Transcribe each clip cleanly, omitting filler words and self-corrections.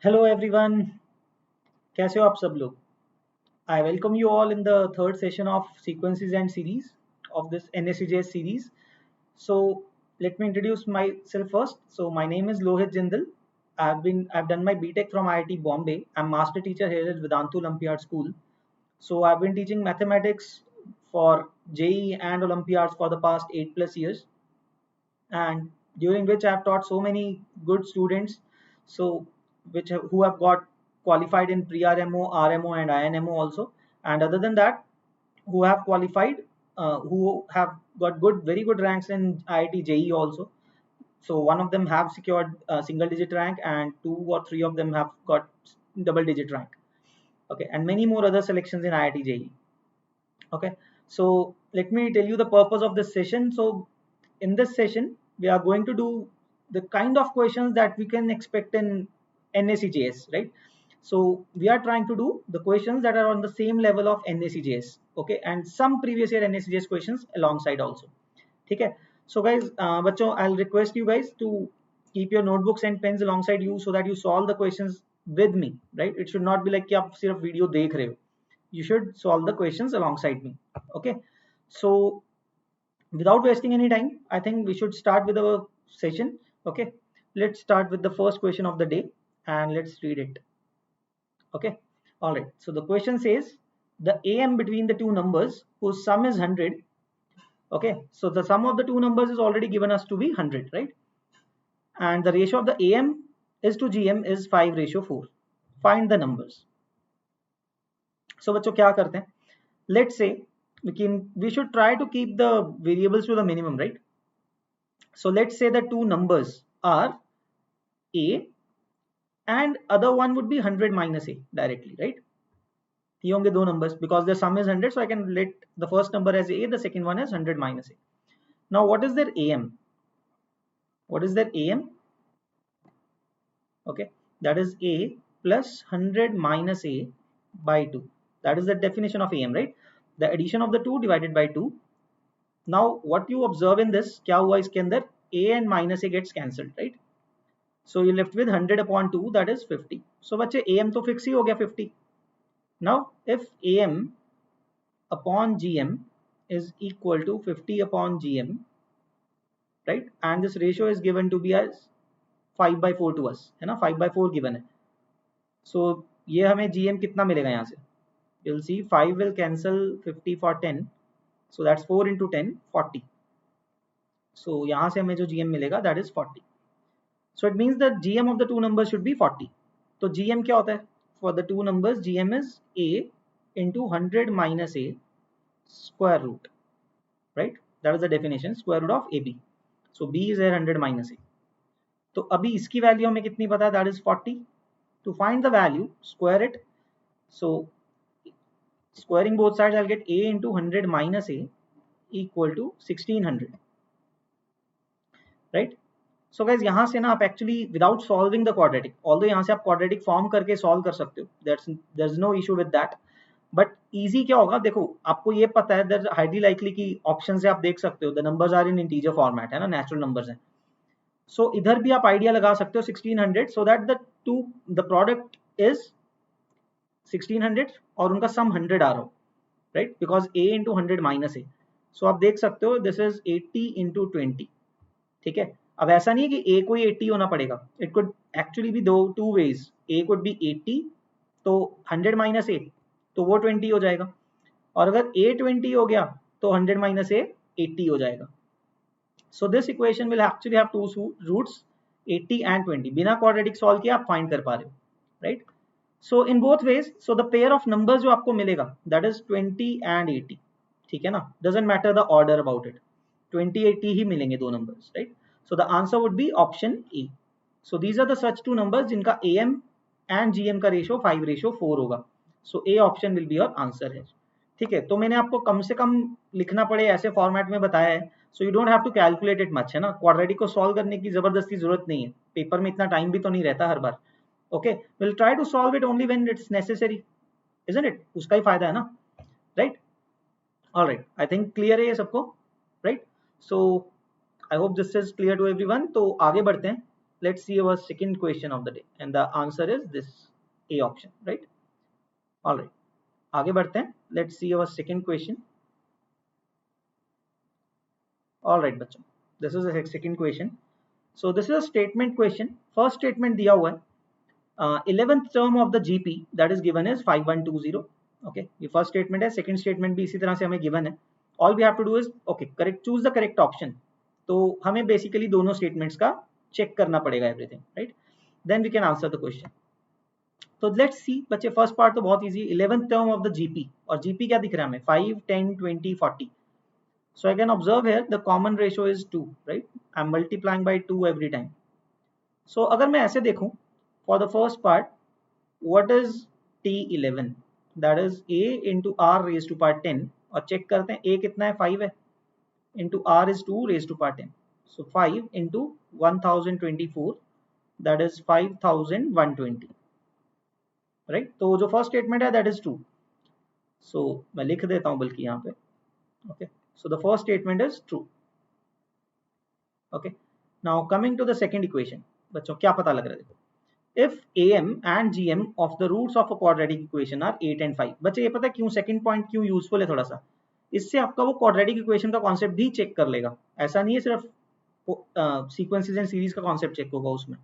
Hello everyone, कैसे हो आप सब लोग? I welcome you all in the third session of sequences and series of this NSCJS series. So let me introduce myself first. So my name is Lohit Jindal. I've done my BTech from IIT Bombay. I'm master teacher here at Vedantu Olympiad School. So I've been teaching mathematics for JEE and Olympiads for the past 8+ years, and during which I've taught so many good students, so who have got qualified in pre-RMO, RMO, and INMO also. And other than that, who have qualified, who have got very good ranks in IIT JEE also. So one of them have secured a single-digit rank, and 2 or 3 of them have got double-digit rank. Okay, and many more other selections in IIT JEE. Okay, so let me tell you the purpose of this session. So in this session we are going to do the kind of questions that we can expect in NACJS, right? So we are trying to do the questions that are on the same level of NACJS, okay, and some previous year NACJS questions alongside also. Okay, so guys, बच्चों, I'll request you guys to keep your notebooks and pens alongside you so that you solve the questions with me, right? It should not be like कि आप सिर्फ video देख रहे हो. You should solve the questions alongside me. Okay, so without wasting any time, I think we should start with our session. Okay, let's start with the first question of the day and let's read it. Okay, all right, so the question says the am between the two numbers whose sum is 100. Okay, so the sum of the two numbers is already given us to be 100, right? And the ratio of the am is to gm is 5:4. Find the numbers. So बच्चों क्या करते हैं? Let's say we should try to keep the variables to the minimum, right? So let's say the two numbers are a and other one would be 100 minus a directly, right? ये होंगे दो numbers because the sum is 100, so I can let the first number as a, the second one as 100 minus a. Now what is their am? What is their am? Okay, that is a plus 100 minus a by 2. That is the definition of am, right? The addition of the two divided by 2. Now what you observe in this, क्या हुआ इसके अंदर, a and minus a gets cancelled, right? So you're left with 100 upon 2, that is 50. So बच्चे am तो fix ही हो गया 50. Now if am upon gm is equal to 50 upon gm, right, and this ratio is given to be as 5/4 to us, है ना, 5/4 given है. So ये हमें gm कितना मिलेगा यहाँ से? You'll see 5 will cancel 50 for 10, so that's 4 into 10, 40. So यहाँ से हमें जो gm मिलेगा that is 40. So it means that gm of the two numbers should be 40. तो gm क्या होता है? For the two numbers, gm is a into 100 minus a square root, right? That is the definition, square root of ab. So b is 100 minus a. तो अभी इसकी value हमें कितनी पता है? That is 40. To find the value, square it. So squaring both sides, I'll get a into 100 minus a equal to 1600, right? So guys यहाँ से ना आप actually without solving the quadratic, although यहाँ से आप क्वाड्रेटिक फॉर्म करके solve कर सकते हो, there is no issue with that, but easy क्या होगा, देखो आपको ये पता है दैट हाईली लाइकली की ऑप्शन से आप देख सकते हो the numbers are in integer format, है ना, नेचुरल नंबर्स हैं. सो इधर भी आप आइडिया लगा सकते हो 1600, so that the product is 1600 और उनका सम 100 आ रहा हो, right, because a into 100 minus a. सो आप देख सकते हो दिस इज 80 इंटू 20, ठीक है. अब ऐसा नहीं है कि a को ही 80 होना पड़ेगा, it could actually be two ways. a could be 80, तो 100 माइनस a तो वो 20 हो जाएगा, और अगर a 20 हो गया तो 100 माइनस a 80 हो जाएगा. So this equation will actually have two roots 80 and 20. बिना क्वाड्रेटिक सॉल्व किए आप फाइंड कर पा रहे हो, right? So in both ways, so the pair of numbers जो आपको मिलेगा दैट इज 20 एंड 80, ठीक है ना, doesn't matter the order about it, 20 80 ही मिलेंगे दो numbers, right? So the answer would be option A. So these are the such two numbers जिनका AM and GM का रेशियो 5:4 होगा. So A option will be your answer है, ठीक है. तो मैंने आपको कम से कम लिखना पड़े ऐसे फॉर्मेट में बताया है, so you don't have to calculate it much, है ना. क्वाड्रेटिक को सॉल्व करने की जबरदस्ती जरूरत नहीं है, पेपर में इतना टाइम भी तो नहीं रहता हर बार. Okay, we'll try to solve it only when it's necessary, isn't it? उसका ही फायदा है ना, right? Alright, I think clear है ये सबको, right? So I hope this is clear to everyone. तो आगे बढ़ते हैं. let's see our second question of the day, and the answer is this A option, right? All right, आगे बढ़ते हैं. Let's see our second question. All right बच्चों, this is the second question. So this is a statement question. First statement दिया हुआ है, 11th term of the GP that is given is 5120. Okay, ये first statement है. Second statement भी इसी तरह से हमें given है. All we have to do is okay, correct, choose the correct option. तो हमें basically दोनों statements का check करना पड़ेगा everything, right? Then we can answer the question. तो let's see बच्चे, first part तो बहुत easy. 11th term of the GP, और GP क्या दिख रहा है हमें? 5, 10, 20, 40. So I can observe here the common ratio is 2, right? I'm multiplying by 2 every time. So अगर मैं ऐसे देखूं, for the first part, what is T11? That is A into R raised to power 10. और check करते हैं A कितना है? 5 है, into R is 2 raised to power 10. So 5 into 1024, that is 5120, right? तो जो first statement है that is true. So मैं लिख देता हूँ बल्कि यहाँ पे, okay? So the first statement is true. Okay. Now coming to the second equation, बच्चों क्या पता लग रहा है? देखो, if AM and GM of the roots of a quadratic equation are 8 and 5. बच्चे ये पता है क्यों second point क्यों यूजफुल है? थोड़ा सा इससे आपका वो क्वाड्रेटिक इक्वेशन का कॉन्सेप्ट भी चेक कर लेगा. ऐसा नहीं है सिर्फ सीक्वेंसेस एंड सीरीज का कॉन्सेप्ट चेक होगा, उसमें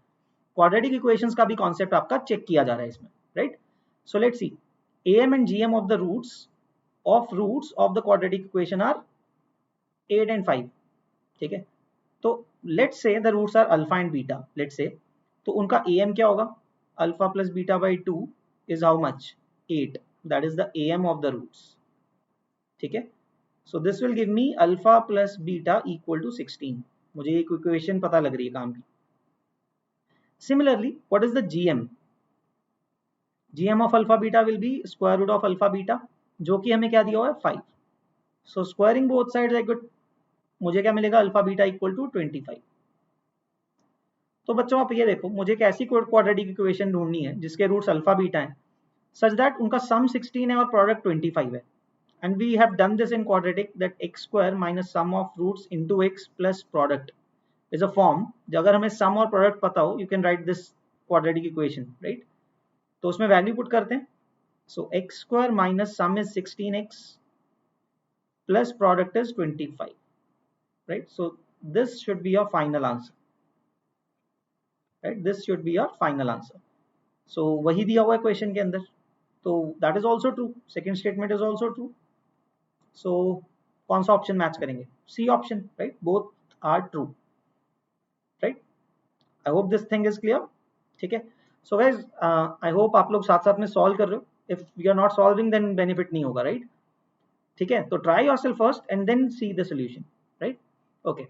क्वाड्रेटिक इक्वेशंस का भी कॉन्सेप्ट आपका चेक किया जा रहा है इसमें, right? So let's C, AM and GM of the roots of the quadratic equation are 8 and 5. ठीक है, तो let's say the roots are alpha and beta, let's say, तो उनका AM क्या होगा? Alpha plus beta by 2 is how much? 8. That is the AM of the roots. ठीक है, so this will give me alpha plus beta equal to 16. मुझे एक equation पता लग रही है काम की. Similarly what is the GM? GM of alpha beta will be square root of alpha beta, जो कि हमें क्या दिया हुआ है? 5. So squaring both sides I good, मुझे क्या मिलेगा? Alpha beta equal to 25. तो बच्चों आप ये देखो, मुझे एक ऐसी क्वाड्रेटिक इक्वेशन ढूंढनी है जिसके रूट्स अल्फा बीटा हैं, सच दैट उनका सम 16 है और प्रोडक्ट 25 है. And we have done this in quadratic, that x square minus sum of roots into x plus product is a form. अगर हमें सम और प्रोडक्ट पता हो, you can write this quadratic equation, right? तो उसमें value put करते हैं. So x square minus sum is 16x plus product is 25. Right, so this should be your final answer, right? This should be your final answer. So वही दिया हुआ है question के अंदर, तो that is also true. Second statement is also true. So कौन सा option match करेंगे? C option, right? Both are true, right? I hope this thing is clear. ठीक है, so guys, I hope आप लोग साथ साथ में सॉल्व कर रहे हो. If you are not solving, then benefit नहीं होगा, right? ठीक है, तो try yourself first and then see the solution, right? Okay,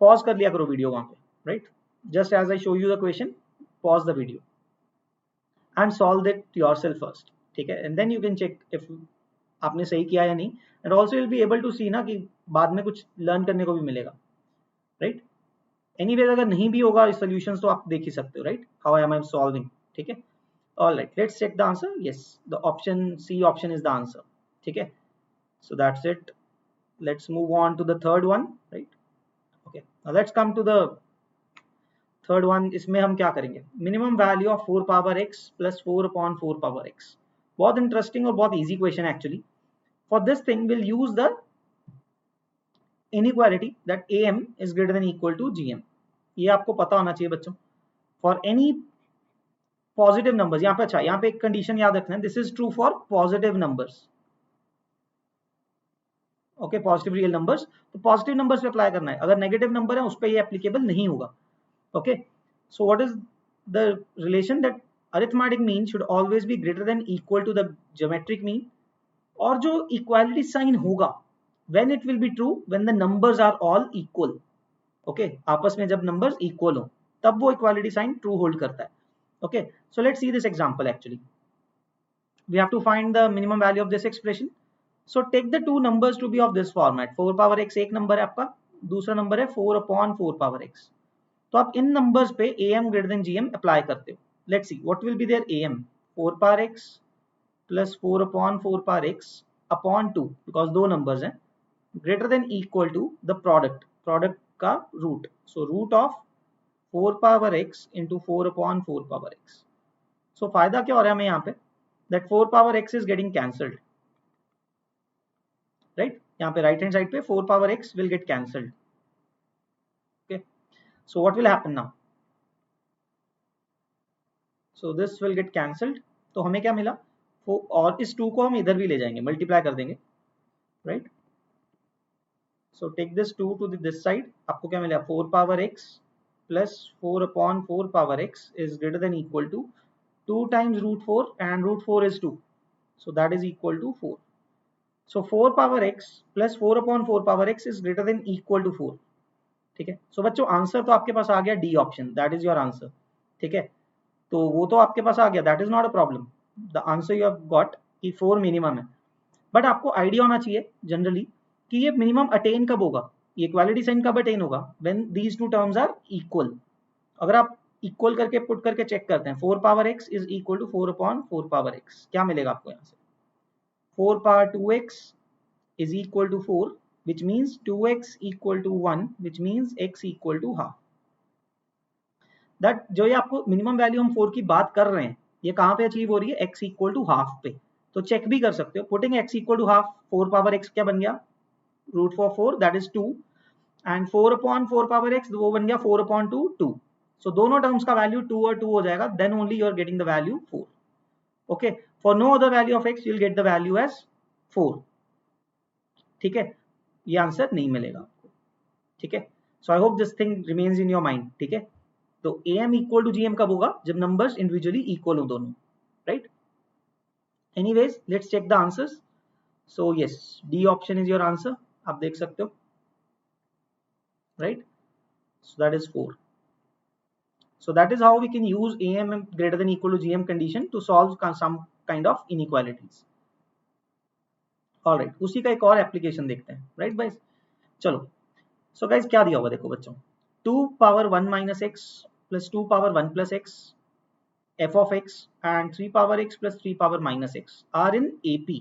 pause कर लिया करो वीडियो वहां पे, right? Just as I show you the question, pause the video and solve it yourself first. ठीक है, and then you can check if आपने सही किया या नहीं, and also will be able to see ना कि बाद में कुछ लर्न करने को भी मिलेगा, राइट? एनीवेज अगर नहीं भी होगा सॉल्यूशंस तो आप देख ही सकते हो, right? How am I solving. ठीक है, alright, let's check the answer. Yes, the option C option is the answer. ठीक है, so that's it. Let's move on to the third one, right? Okay, now let's come to the third one. इसमें हम क्या करेंगे? Minimum value of 4 power x plus 4 upon 4 power x. बहुत interesting और बहुत easy question actually. For this thing will use the inequality that AM is greater than equal to GM. ये आपको पता होना चाहिए बच्चों. फॉर एनी पॉजिटिव नंबर्स, यहाँ पे अच्छा, यहाँ पे एक कंडीशन याद रखना है, this is true for positive numbers. Okay, positive real numbers, तो पॉजिटिव नंबर्स पे अप्लाई करना है. अगर नेगेटिव नंबर है उस पर ये एप्लीकेबल नहीं होगा. Okay, so what is the relation? That arithmetic mean should always be greater than equal to the geometric mean. और जो इक्वालिटी साइन होगा, when it will be true when the numbers are all equal. Okay, आपस में जब numbers equal हो तब वो equality sign true hold करता है. Okay, so let's see this example. Actually we have to find the minimum value of this expression. So take the two numbers to be of this format. 4 power x एक number है आपका, दूसरा number है 4 upon 4 power x. तो आप इन numbers पे AM greater than GM apply करते हो. Let's see what will be their AM. 4 power x plus 4 upon 4 power x upon 2, because दो नंबर्स हैं, greater than equal to the product का root. So root of 4 power x into 4/4 power x। सो फायदा क्या हो रहा है हमें यहाँ पे, that 4 power x is getting cancelled, right. यहाँ पे राइट हैंड साइड पे 4 power x will get cancelled. Okay, so what will happen now, so this will get cancelled. तो हमें क्या मिला, और इस 2 को हम इधर भी ले जाएंगे, मल्टीप्लाई कर देंगे, right. So take this 2 to this side, आपको क्या मिला, 4 power x plus 4/4 power x is greater than equal to 2 times √4 and √4 is 2, so that is equal to 4. So 4 power x plus 4/4 power x is greater than equal to 4. ठीक है, सो बच्चों answer तो आपके पास आ गया, D option, that is your answer. ठीक है, तो वो तो आपके पास आ गया, that is not a problem, the answer you have got कि 4 मिनिमम है। बट आपको आइडिया होना चाहिए जनरली कि ये मिनिमम अटेन कब होगा, ये इक्वालिटी साइन कब अटेन होगा, when these two terms are equal. अगर आप इक्वल करके पुट करके चेक करते हैं, 4 power x is equal to 4/4 power x, क्या मिलेगा आपको यहाँ से, 4 power 2x is equal to 4, which means 2x equal to 1, which means x equal to half. That जो ये आपको मिनिमम वैल्यू हम 4 की बात कर रहे हैं, ये कहाँ पे अचीव हो रही है, x इक्वल टू हाफ पे। तो चेक भी कर सकते हो, putting x equal to half, 4 power x क्या बन गया, √4 that is 2, and 4/4 power x वो बन गया 4/2 2। सो दोनों टर्म्स का वैल्यू 2 और 2 हो जाएगा, then only you are getting the value 4। Okay, for no other value of x you will get the value as 4। ठीक है, ये आंसर नहीं मिलेगा आपको। ठीक है, so I hope this thing remains in your mind. ठीक है, तो am इक्वल टू gm कब होगा, जब नंबर्स इंडिविजुअली इक्वल हो दोनों, right. Anyways let's check the answers. So yes, D option is your answer, आप देख सकते हो, right. So that is 4। So that is how we can use am greater than equal to gm condition to solve some kind of inequalities. Alright, उसी का एक और application देखते हैं, राइट भाई। चलो, सो गाइस क्या दिया हुआ देखो बच्चों, 2 power 1 minus x plus 2 power 1 plus x f of x and 3 power x plus 3 power minus x are in AP.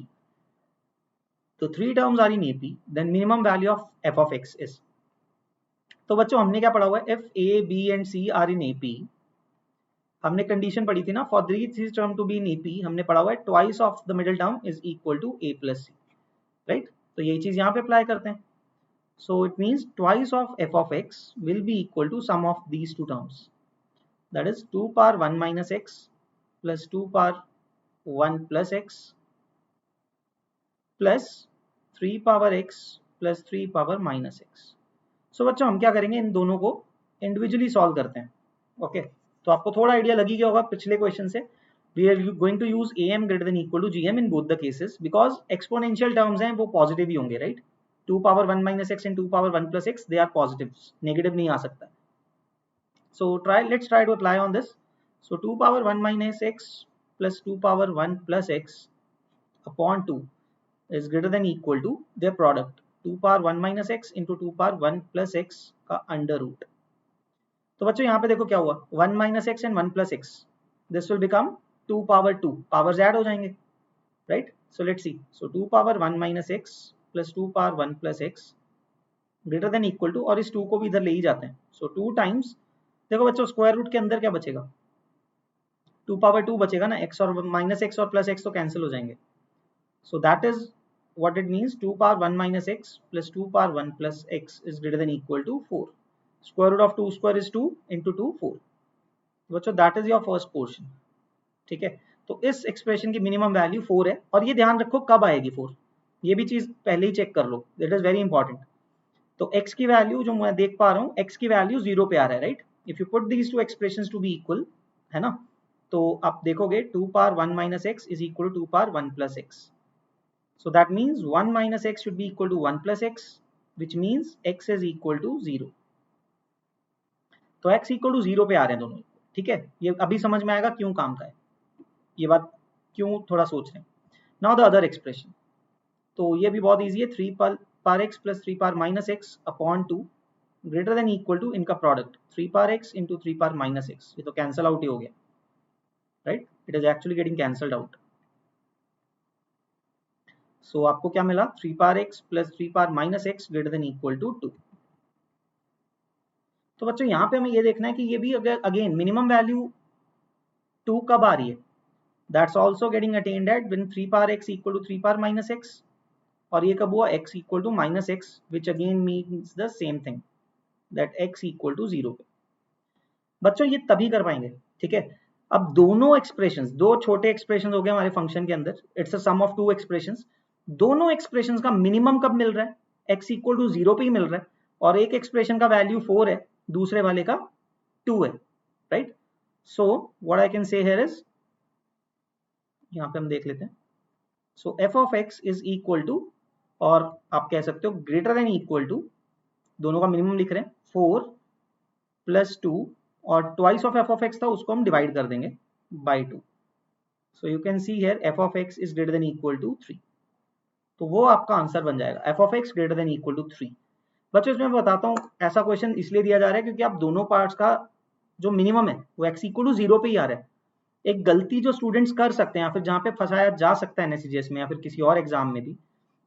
तो 3 terms are in AP, then minimum value of f of x is. तो बच्चों हमने क्या पढ़ा हुआ है, f, a, b and c are in AP. हमने condition पढ़ी थी ना, for this term to be in AP, हमने पढ़ा हुआ है twice of the middle term is equal to a plus c, right. तो यही चीज यहाँ पे अप्लाई करते हैं। So it means twice of f of x will be equal to sum of these two terms. That is 2 power 1 minus x plus 2 power 1 plus x plus 3 power x plus 3 power minus x. So बच्चों हम क्या करेंगे, इन दोनों को individually solve करते हैं। Okay, तो आपको थोड़ा आइडिया लगी गया होगा पिछले क्वेश्चन से। We are going to use am greater than equal to gm in both the cases because exponential terms हैं वो पॉजिटिव ही होंगे, right. 2 power 1 minus x and 2 power 1 plus x, they are positives, negative नहीं आ सकता। So let's try to apply on this. So 2 power 1 minus x plus 2 power 1 plus x upon 2 is greater than equal to their product 2 power 1 minus x into 2 power 1 plus x का under root. तो बच्चों यहाँ पे देखो क्या हुआ, 1 minus x and 1 plus x, this will become 2 power 2, powers add हो जाएंगे, right? So let's see, so 2 power 1 minus x plus 2 power 1 plus x greater than equal to, और इस 2 को भी इधर ले ही जाते हैं, so 2 times, देखो बच्चों स्क्वायर रूट के अंदर क्या बचेगा, 2 पावर 2 बचेगा ना, x और माइनस x और प्लस x तो कैंसिल हो जाएंगे। सो that is what it means, 2 power 1 minus x plus 2 power 1 plus x is greater than equal to 4. Square root of 2 square is 2 into 2 4। बच्चों that is your first portion. ठीक है, तो इस expression की minimum value 4 है, और ये ध्यान रखो कब आएगी 4, ये भी चीज पहले ही चेक कर लो, दैट इज वेरी इंपॉर्टेंट। तो x की वैल्यू जो मैं देख पा रहा हूँ, x की वैल्यू 0 पे आ रहा है, right. If you put these two expressions to be equal, है ना, तो आप देखोगे 2 power 1 minus x is equal to 2 power 1 plus x. So that means 1 minus x should be equal to 1 plus x, which means x is equal to 0. तो x equal to 0 पे आ रहे हैं दोनों, ठीक है। ये अभी समझ में आएगा क्यों काम का है, ये बात क्यों थोड़ा सोच रहे हैं। नाउ द अदर एक्सप्रेशन, तो ये भी बहुत ईजी है, 3 power x plus 3 power minus x upon 2 greater than equal to इनका product 3 power x into 3 power minus x, ये तो कैंसल आउट ही हो गया, right, it is actually getting cancelled out. So आपको क्या मिला, 3 power x plus 3 power minus x greater than equal to 2। तो बच्चों यहाँ पे हमें ये देखना है कि ये भी अगर अगेन मिनिमम वैल्यू 2 कब आ रही है, that's also getting attained at when 3 power x equal to 3 power minus x, और ये कब हुआ x equal to minus x, which again means the same thing that x equal to 0 पे। बच्चों ये तभी कर पाएंगे, ठीक है। अब दोनों एक्सप्रेशंस, दो छोटे एक्सप्रेशंस हो गए हमारे फंक्शन के अंदर, it's a sum of two expressions. दोनों एक्सप्रेशंस का मिनिमम कब मिल रहा है, x इक्वल टू 0 पे ही मिल रहा है, और एक एक्सप्रेशन का वैल्यू 4 है, दूसरे वाले का 2 है, right. So what I can say here is, यहाँ पे हम देख लेते हैं, so f of x is equal to, और आप कह सकते हो ग्रेटर देन इक्वल टू, दोनों का मिनिमम लिख रहे हैं 4 प्लस 2, और twice of f of x था उसको हम डिवाइड कर देंगे by 2। So you can see here f of x is greater than equal to 3, तो वो आपका आंसर बन जाएगा f of x greater than equal to 3। बच्चों इसमें मैं बताता हूँ, ऐसा क्वेश्चन इसलिए दिया जा रहा है क्योंकि आप दोनों पार्ट्स का जो मिनिमम है वो x इक्वल टू 0 पे ही आ रहा है। एक गलती जो स्टूडेंट्स कर सकते हैं या फिर जहाँ पे फंसाया जा सकता है एनएससीजीएस में या फिर किसी और एग्जाम में भी,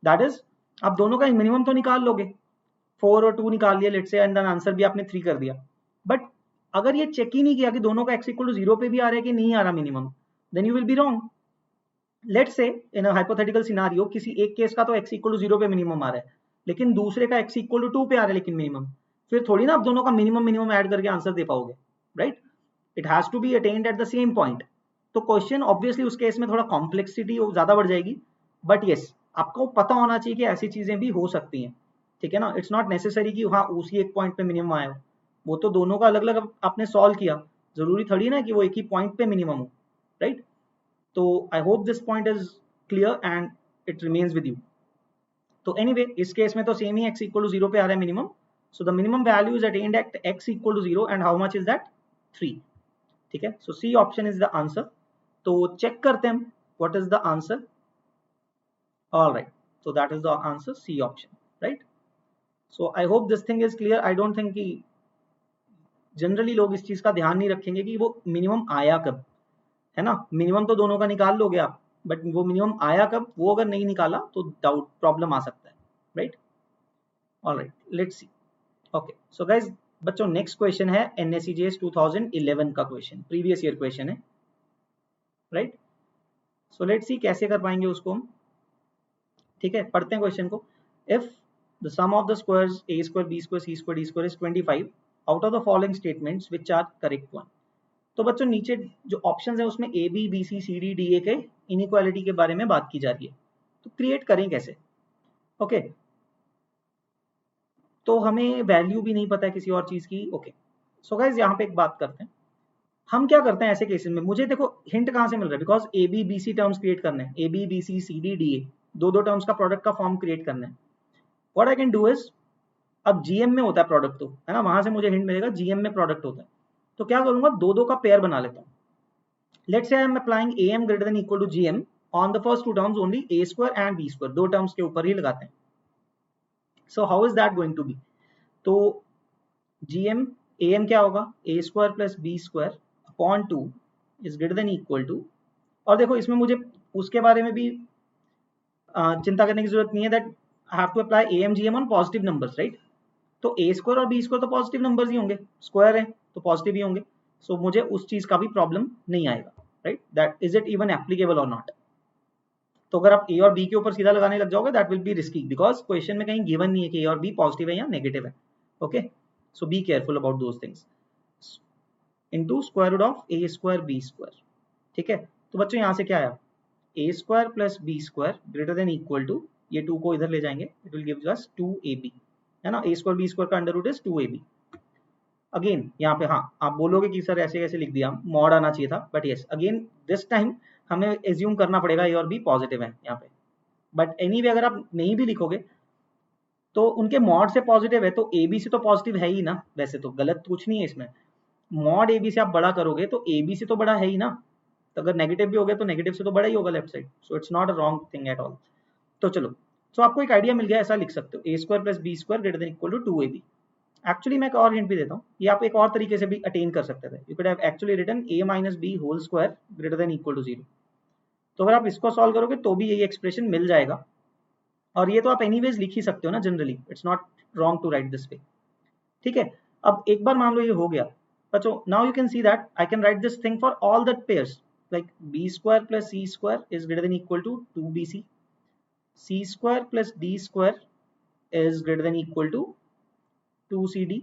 दैट इज आप दोनों का मिनिमम तो निकाल लोगे, 4 और 2 निकाल लिया let's say, and then answer भी आपने 3 कर दिया, बट अगर ये चेक ही नहीं किया कि दोनों का x इक्वल टू 0 पे भी आ रहा है कि नहीं आ रहा minimum, then you will be wrong. Let's say in a hypothetical scenario किसी एक केस का तो x इक्वल टू 0 पे मिनिमम आ रहा है, लेकिन दूसरे का x इक्वल टू 2 पे आ रहा है लेकिन मिनिमम, फिर थोड़ी ना आप दोनों का मिनिमम ऐड करके आंसर दे पाओगे, right. It has to be attained at the same point. तो क्वेश्चन ऑब्वियसली उस केस में थोड़ा कॉम्प्लेक्सिटी ज्यादा बढ़ जाएगी, बट यस आपको पता होना चाहिए कि ऐसी चीजें भी हो सकती हैं, ठीक है ना। इट्स नॉट नेसेसरी कि हाँ उसी एक पॉइंट पे मिनिमम आया हो, वो तो दोनों का अलग अलग आपने सॉल्व किया, जरूरी थोड़ी ना कि वो एक ही पॉइंट पे मिनिमम हो, राइट। तो I hope this point is clear and it remains with you. तो एनीवे इस केस में तो सेम ही x इक्वल टू 0 पे आ रहा है minimum, so the minimum value is attained at x equal to 0 and how much is that 3, ठीक है। So C option is the answer. तो चेक करते हैं हम what is the answer. Alright, so that is the answer, C option, right. So I hope this thing is clear. I don't think कि generally लोग इस चीज का ध्यान नहीं रखेंगे कि वो मिनिमम आया कब, है ना। मिनिमम तो दोनों का निकाल लोगे आप, बट वो मिनिमम आया कब, वो अगर नहीं निकाला तो डाउट प्रॉब्लम आ सकता है, right. Alright, let's see. Okay so guys बच्चों नेक्स्ट क्वेश्चन है एनएससीजीएस 2011 का क्वेश्चन, प्रीवियस ईयर क्वेश्चन है, राइट। सो लेट्स सी कैसे कर पाएंगे उसको हम, ठीक है। पढ़ते हैं क्वेश्चन को। If the sum of the squares a square b square c square d square is 25, out of the following statements which are correct one. तो बच्चों नीचे जो ऑप्शंस है उसमें a b b c c d d a के inequality के बारे में बात की जा रही है, तो क्रिएट करें कैसे। ओके तो हमें वैल्यू भी नहीं पता है किसी और चीज की। ओके सो गाइज यहाँ पे एक बात करते हैं, हम क्या करते हैं ऐसे केसेस में, मुझे देखो हिंट कहाँ से मिल रहा है, because A B B C terms create करने हैं, A B B C C D D A, दो दो टर्म्स का प्रोडक्ट का फॉर्म क्रिएट करना है। What I can do is, अब जीएम में होता है प्रोडक्ट तो, है ना, वहां से मुझे हिंट मिलेगा जीएम में प्रोडक्ट होता है, तो क्या करूंगा दो दो का पेयर बना लेता हूँ। Let's say I am applying A M greater than equal to G M on the first two terms only, a square and b square, दो टर्म्स के ऊपर ही लगाते हैं। So how is that going to be, तो GM A M क्या होगा, a square plus b square upon 2 is greater than equal to, और देखो इसमें मुझे उसके बारे में भी चिंता करने की जरूरत नहीं है, that I have to apply A M G M on positive numbers, right. तो ए स्क्वायर और बी स्क्वायर तो पॉजिटिव नंबर्स ही होंगे, स्क्वायर है तो पॉजिटिव ही होंगे, सो मुझे उस चीज का भी प्रॉब्लम नहीं आएगा, right. That is it even applicable और नॉट। तो अगर आप ए और बी के ऊपर सीधा लगाने लग जाओगे that will be risky, because question में कहीं गिवन नहीं है कि ए और बी पॉजिटिव है या नेगेटिव है। Okay so be careful about those things. Into square root of a square B square, ठीक है। तो बच्चों यहाँ से क्या आया, a square plus b square greater than equal to, ये 2 को इधर ले जाएंगे, it will give us 2ab, है ना। ए स्क्वायर बी स्क्वायर का under root is 2ab। Again यहाँ पे हाँ आप बोलोगे कि सर ऐसे कैसे लिख दिया, मॉड आना चाहिए था, but yes again this time हमें एज्यूम करना पड़ेगा ए और बी पॉजिटिव है यहाँ पे, बट एनीवे अगर आप नहीं भी लिखोगे तो उनके मॉड से पॉजिटिव है तो ए बी से तो पॉजिटिव है ही ना, वैसे तो गलत कुछ नहीं है इसमें। मॉड ए बी से आप बड़ा करोगे तो ए बी से तो बड़ा है ही ना, तो अगर नेगेटिव भी हो गया तो नेगेटिव से तो बड़ा ही होगा left side, so it's not a wrong thing at all. तो चलो सो आपको एक आइडिया मिल गया, ऐसा लिख सकते हो a square plus b square greater than equal to 2ab। Actually मैं एक और हिंट भी देता हूँ, ये आप एक और तरीके से भी अटेन कर सकते थे, you could have actually written a minus B whole square greater than equal to 0। तो अगर आप इसको सॉल्व करोगे तो भी यही एक्सप्रेशन मिल जाएगा, और ये तो आप एनीवेज लिख ही सकते हो ना generally, it's not wrong to write this way, ठीक है। अब एक बार मान लो ये हो गया बच्चों, now you can see that I can write this thing for all the pairs, like b square plus c square is greater than equal to 2bc, c square plus d square is greater than equal to 2cd,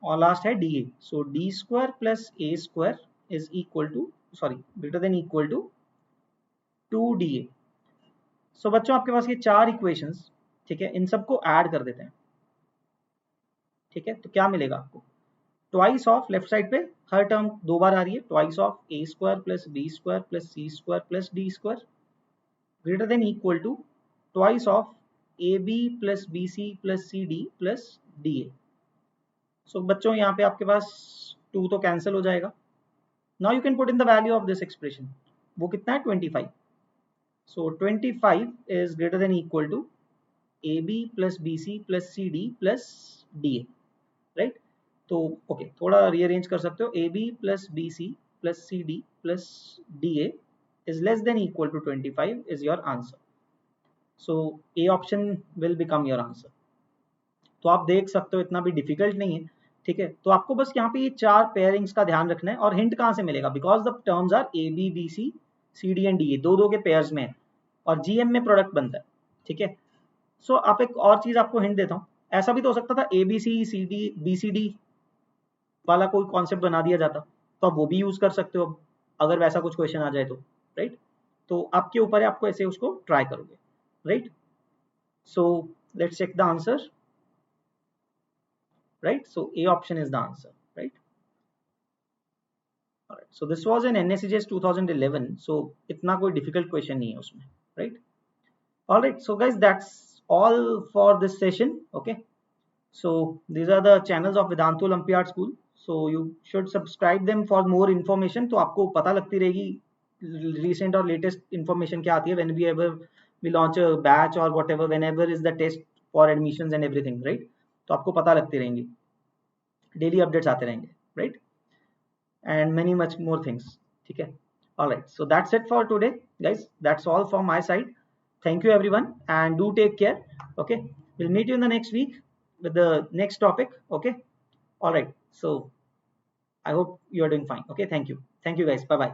और last है dA, so d square plus a square is equal to sorry greater than equal to 2dA. सो बच्चों आपके पास ये चार equations, ठीक है, इन सबको add कर देते हैं, ठीक है, तो क्या मिलेगा आपको, ट्वाइस ऑफ लेफ्ट साइड पे हर टर्म दो बार आ रही है, twice of a square plus b square plus c square plus d square greater than equal to twice of a B plus B C plus C D plus D a. So बच्चों यहाँ पे आपके पास 2 तो cancel हो जाएगा. Now you can put in the value of this expression, वो कितना है 25. So 25 is greater than equal to A B plus B C plus C D plus D A, right. तो ओके, थोड़ा रीअरेंज कर सकते हो, A B plus B C plus C D plus D A is less than equal to 25 is your answer. So A option will become your answer. तो आप देख सकते हो इतना भी डिफिकल्ट नहीं है, ठीक है. तो आपको बस यहाँ पे ये चार पेयरिंग्स का ध्यान रखना है. और हिंट कहाँ से मिलेगा, because the terms are A B B C C D and D A, दो दो के पेयर्स में है और जीएम में प्रोडक्ट बनता है, ठीक है. सो आप एक और चीज आपको हिंट देता हूँ, ऐसा भी तो हो सकता था A B C C D B C D वाला कोई कॉन्सेप्ट बना दिया जाता, तो आप वो भी यूज कर सकते हो अगर वैसा कुछ क्वेश्चन आ जाए तो, राइट. तो आपके ऊपर है, आपको ऐसे उसको ट्राई करोगे, right. So let's check the answer, right. So A option is the answer, right. All right, so this was in NSCJS 2011, so itna koi difficult question nahi hai usme, right. All right, so guys, that's all for this session. Okay, so these are the channels of Vedantu Olympiad School, so you should subscribe them for more information. तो आपको पता लगती रहेगी recent और latest information क्या आती है when we ever we launch a batch or whatever, whenever is the test for admissions and everything, right. तो आपको पता लगती रहेंगी, डेली अपडेट्स आते रहेंगे, right, and many much more things, ठीक है. Alright, so that's it for today guys, that's all from my side. Thank you everyone and do take care. Okay, will meet you in the next week with the next topic. Okay, all right, so I hope you are doing fine. Okay, thank you guys, bye bye.